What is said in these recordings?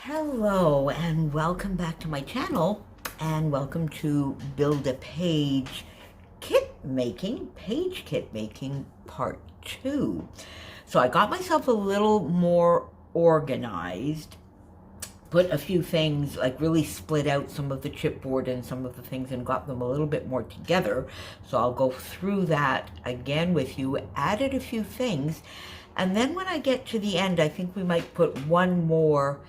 Hello and welcome back to my channel, and welcome to Build a Page page kit making part 2. So I got myself a little more organized, put a few things, like really split out some of the chipboard and some of the things and got them a little bit more together. So I'll go through that again with you, added a few things, and then when I get to the end, I think we might put one more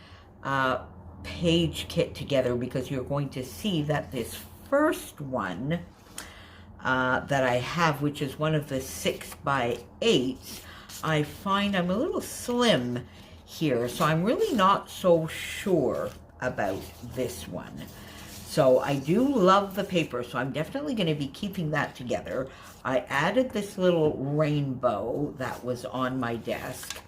page kit together, because you're going to see that this first one that I have, which is one of the 6x8s, I find I'm a little slim here, so I'm really not so sure about this one. So I do love the paper, so I'm definitely going to be keeping that together. I added this little rainbow that was on my desk.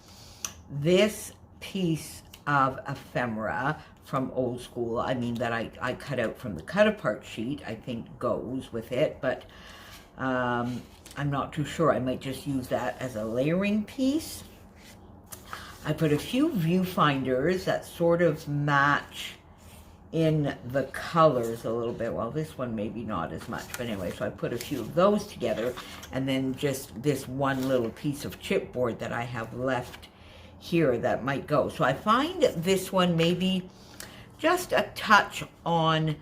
This piece of ephemera from Old School, that I cut out from the cut-apart sheet, I think goes with it, but I'm not too sure. I might just use that as a layering piece. I put a few viewfinders that sort of match in the colors a little bit. Well, this one maybe not as much, but anyway, so I put a few of those together, and then just this one little piece of chipboard that I have left here that might go. So I find this one maybe just a touch on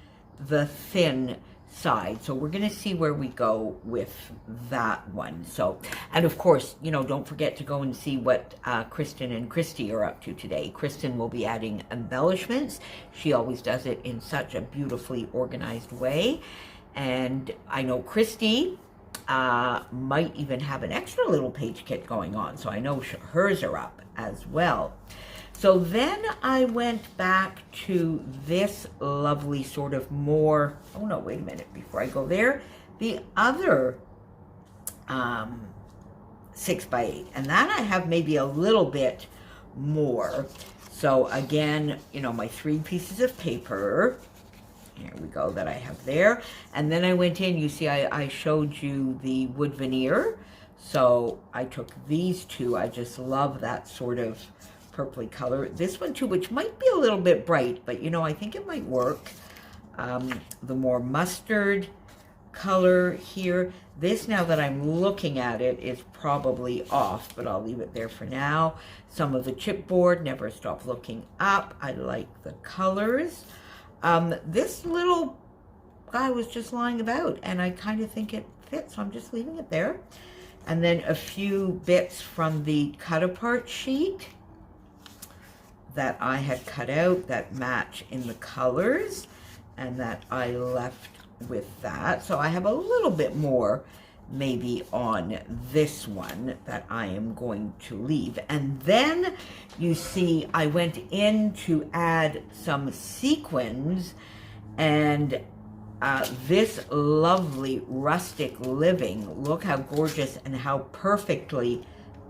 the thin side. So we're going to see where we go with that one. So, and of course, don't forget to go and see what Kristin and Christy are up to today. Kristin will be adding embellishments. She always does it in such a beautifully organized way. And I know Christy might even have an extra little page kit going on. So I know hers are up as well. So then I went back to this lovely sort of more, oh no, wait a minute, before I go there, the other 6x8, and that I have maybe a little bit more. So again, my 3 pieces of paper, here we go, that I have there. And then I went in, you see, I showed you the wood veneer. So I took these 2. I just love that sort of purpley color. This one too, which might be a little bit bright, but I think it might work. The more mustard color here. This, now that I'm looking at it, is probably off, but I'll leave it there for now. Some of the chipboard, Never Stop Looking Up. I like the colors. This little guy was just lying about, and I kind of think it fits, so I'm just leaving it there. And then a few bits from the cut-apart sheet that I had cut out that match in the colors, and that I left with that. So I have a little bit more maybe on this one that I am going to leave. And then you see I went in to add some sequins, and this lovely rustic living, look how gorgeous and how perfectly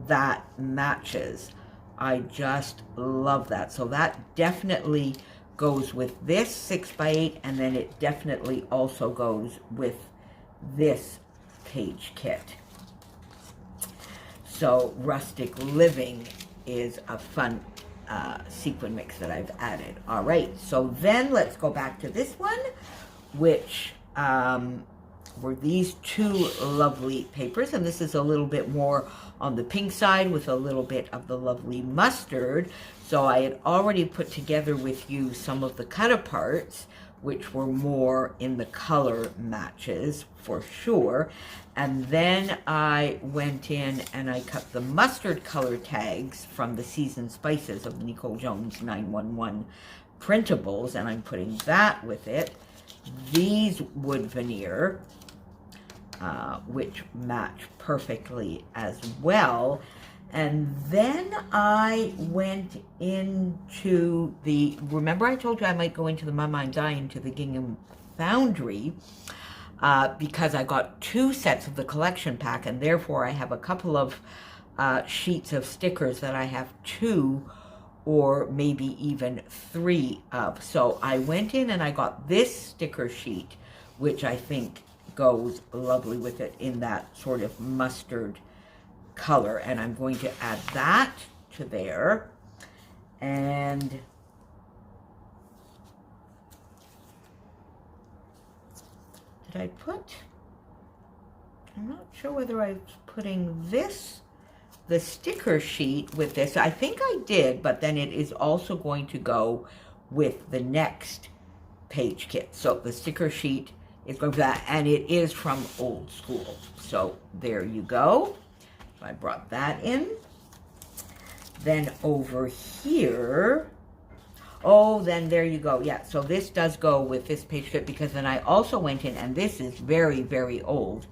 that matches. I just love that. So that definitely goes with this 6x8, and then it definitely also goes with this page kit. So rustic living is a fun sequin mix that I've added. All right, so then let's go back to this one, which were these 2 lovely papers, and this is a little bit more on the pink side with a little bit of the lovely mustard. So I had already put together with you some of the cut-aparts, which were more in the color matches for sure. And then I went in and I cut the mustard color tags from the Seasoned Spices of Nicole Jones 911 printables, and I'm putting that with it. These wood veneer, which match perfectly as well. And then I went into the, remember I told you I might go into the My Mind's Eye, into the gingham foundry, because I got 2 sets of the collection pack, and therefore I have a couple of sheets of stickers that I have 2 or maybe even 3 of. So I went in and I got this sticker sheet, which I think goes lovely with it in that sort of mustard color, and I'm going to add that to there. And did I put? I'm not sure whether I was putting this, the sticker sheet with this. I think I did, but then it is also going to go with the next page kit. So the sticker sheet is going for that, and it is from Old School. So there you go. So I brought that in. Then over here, oh, then there you go. Yeah, so this does go with this page kit, because then I also went in, and this is very, very old.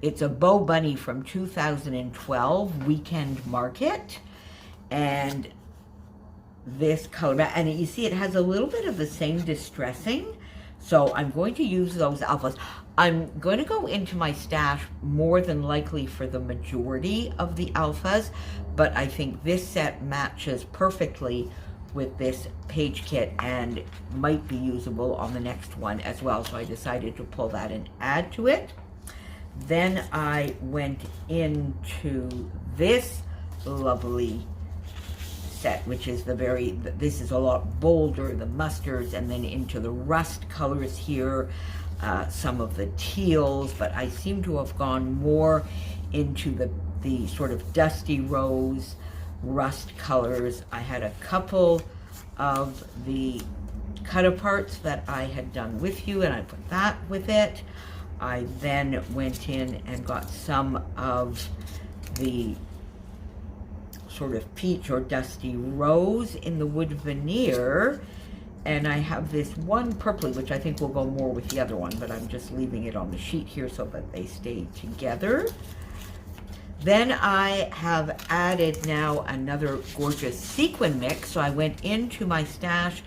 It's a Bo Bunny from 2012 Weekend Market, and this color, and you see it has a little bit of the same distressing, so I'm going to use those alphas. I'm going to go into my stash more than likely for the majority of the alphas, but I think this set matches perfectly with this page kit and might be usable on the next one as well, so I decided to pull that and add to it. Then I went into this lovely set, which is this is a lot bolder, the mustards, and then into the rust colors here, some of the teals, but I seem to have gone more into the sort of dusty rose, rust colors. I had a couple of the cut-aparts that I had done with you, and I put that with it. I then went in and got some of the sort of peach or dusty rose in the wood veneer, and I have this one purpley, which I think will go more with the other one, but I'm just leaving it on the sheet here so that they stay together. Then I have added now another gorgeous sequin mix, so I went into my stash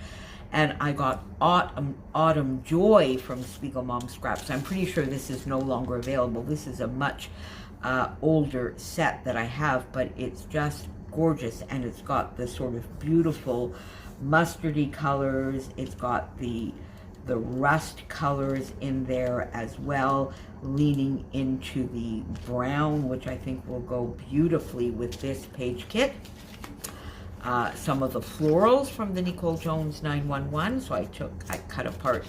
and I got Autumn Joy from Spiegel Mom Scraps. I'm pretty sure this is no longer available. This is a much older set that I have, but it's just gorgeous, and it's got the sort of beautiful mustardy colors. It's got the rust colors in there as well, leaning into the brown, which I think will go beautifully with this page kit. Some of the florals from the Nicole Jones 911, so I cut apart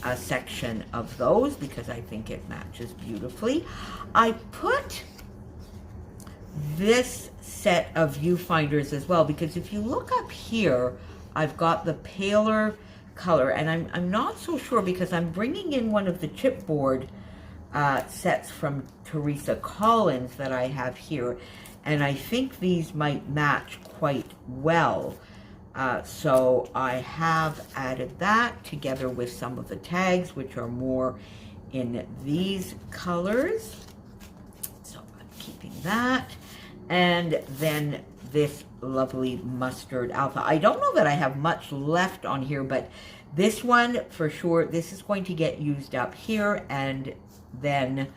a section of those because I think it matches beautifully. I put this set of viewfinders as well, because if you look up here, I've got the paler color, and I'm not so sure because I'm bringing in one of the chipboard sets from Teresa Collins that I have here, and I think these might match quite well. So I have added that together with some of the tags, which are more in these colors. So I'm keeping that. And then this lovely mustard alpha. I don't know that I have much left on here, but this one for sure, this is going to get used up here, and then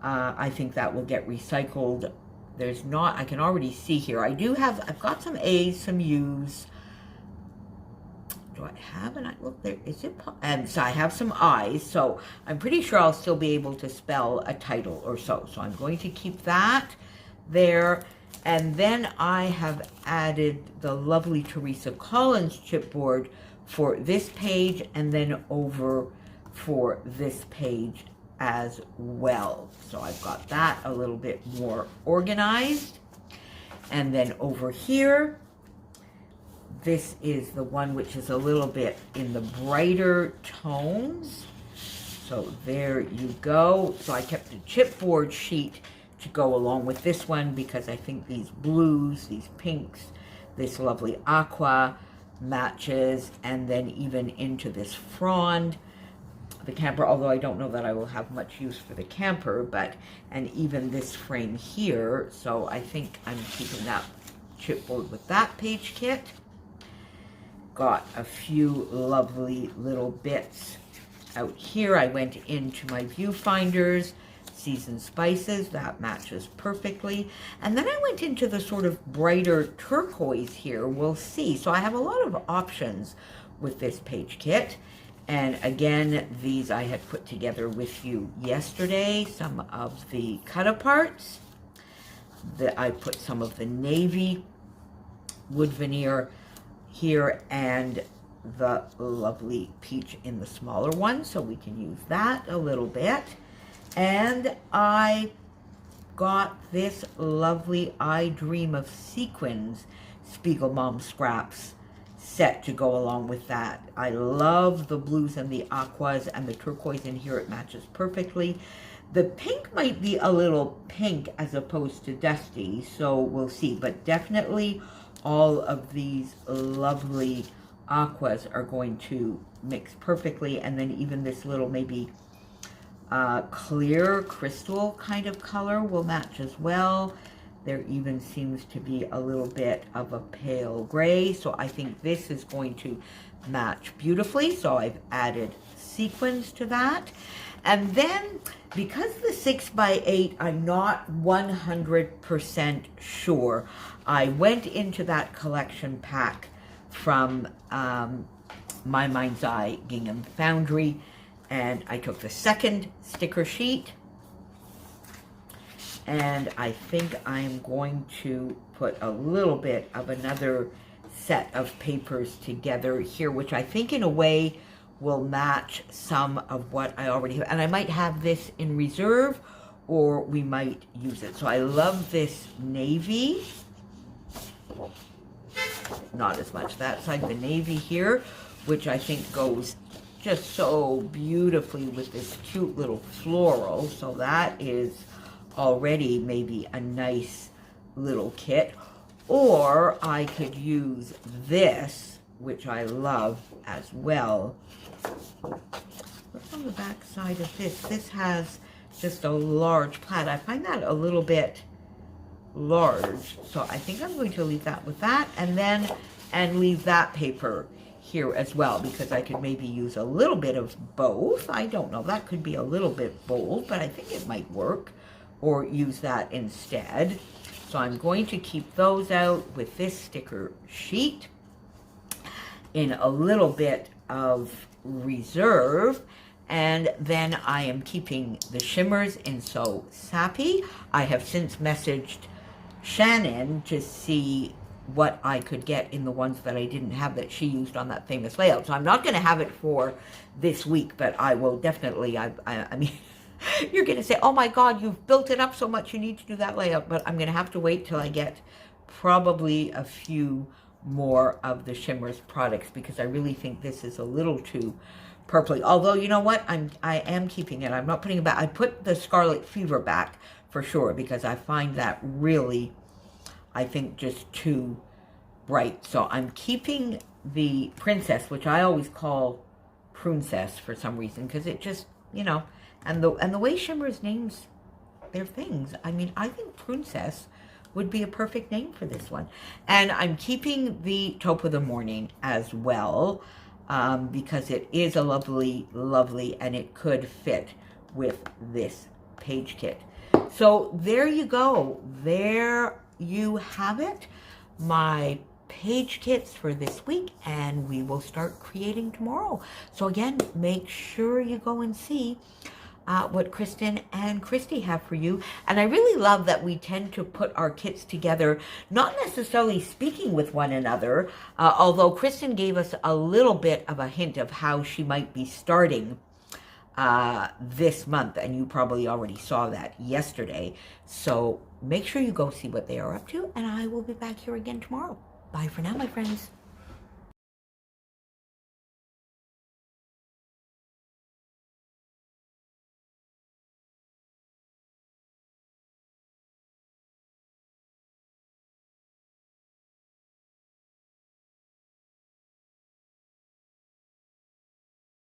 I think that will get recycled. There's not, I can already see here. I've got some A's, some U's. Do I have an I? Look, there, is it? And so I have some I's, so I'm pretty sure I'll still be able to spell a title or so. So I'm going to keep that there. And then I have added the lovely Teresa Collins chipboard for this page, and then over for this page as well. So I've got that a little bit more organized. And then over here, this is the one which is a little bit in the brighter tones. So there you go. So I kept a chipboard sheet to go along with this one because I think these blues, these pinks, this lovely aqua matches, and then even into this frond, the camper, although I don't know that I will have much use for the camper, but, and even this frame here. So I think I'm keeping that chipboard with that page kit. Got a few lovely little bits out here. I went into my viewfinders, seasoned spices, that matches perfectly. And then I went into the sort of brighter turquoise here, we'll see. So I have a lot of options with this page kit. And again, these I had put together with you yesterday, some of the cut-aparts. I put some of the navy wood veneer here, and the lovely peach in the smaller one, so we can use that a little bit. And I got this lovely I Dream of Sequins Spiegel Mom Scraps set to go along with that. I love the blues and the aquas and the turquoise in here. It matches perfectly. The pink might be a little pink as opposed to dusty, so we'll see. But definitely all of these lovely aquas are going to mix perfectly. And then even this little maybe clear crystal kind of color will match as well. There even seems to be a little bit of a pale gray, so I think this is going to match beautifully. So I've added sequins to that. And then, because the 6x8, I'm not 100% sure, I went into that collection pack from My Mind's Eye Gingham Foundry, and I took the second sticker sheet, and I think I'm going to put a little bit of another set of papers together here, which I think in a way will match some of what I already have. And I might have this in reserve, or we might use it. So I love this navy. Not as much that side, the navy here, which I think goes just so beautifully with this cute little floral. So that is already maybe a nice little kit. Or I could use this, which I love as well. What's on the back side of this? This has just a large plaid. I find that a little bit large, so I think I'm going to leave that with that, and leave that paper here as well, because I could maybe use a little bit of both. I don't know, that could be a little bit bold, but I think it might work, or use that instead. So I'm going to keep those out with this sticker sheet in a little bit of reserve. And then I am keeping the shimmers in So Sappy. I have since messaged Shannon to see what I could get in the ones that I didn't have that she used on that famous layout. So I'm not going to have it for this week, but I will definitely, I mean, you're going to say, oh my God, you've built it up so much, you need to do that layout. But I'm going to have to wait till I get probably a few more of the Shimmers products, because I really think this is a little too purpley. Although, you know what, I am keeping it. I'm not putting it back. I put the Scarlet Fever back for sure, because I find that really, I think, just too bright. So I'm keeping the Princess, which I always call Pruncess for some reason, because it just, you know, and the way Shimmers names their things, I mean, I think Princess would be a perfect name for this one. And I'm keeping the Taupe of the Morning as well, because it is a lovely, lovely, and it could fit with this page kit. So there you go. There you have it. My page kits for this week, and we will start creating tomorrow. So again, make sure you go and see what Kristin and Christy have for you. And I really love that we tend to put our kits together, not necessarily speaking with one another, although Kristin gave us a little bit of a hint of how she might be starting this month, and you probably already saw that yesterday. So make sure you go see what they are up to, and I will be back here again tomorrow. Bye for now, my friends.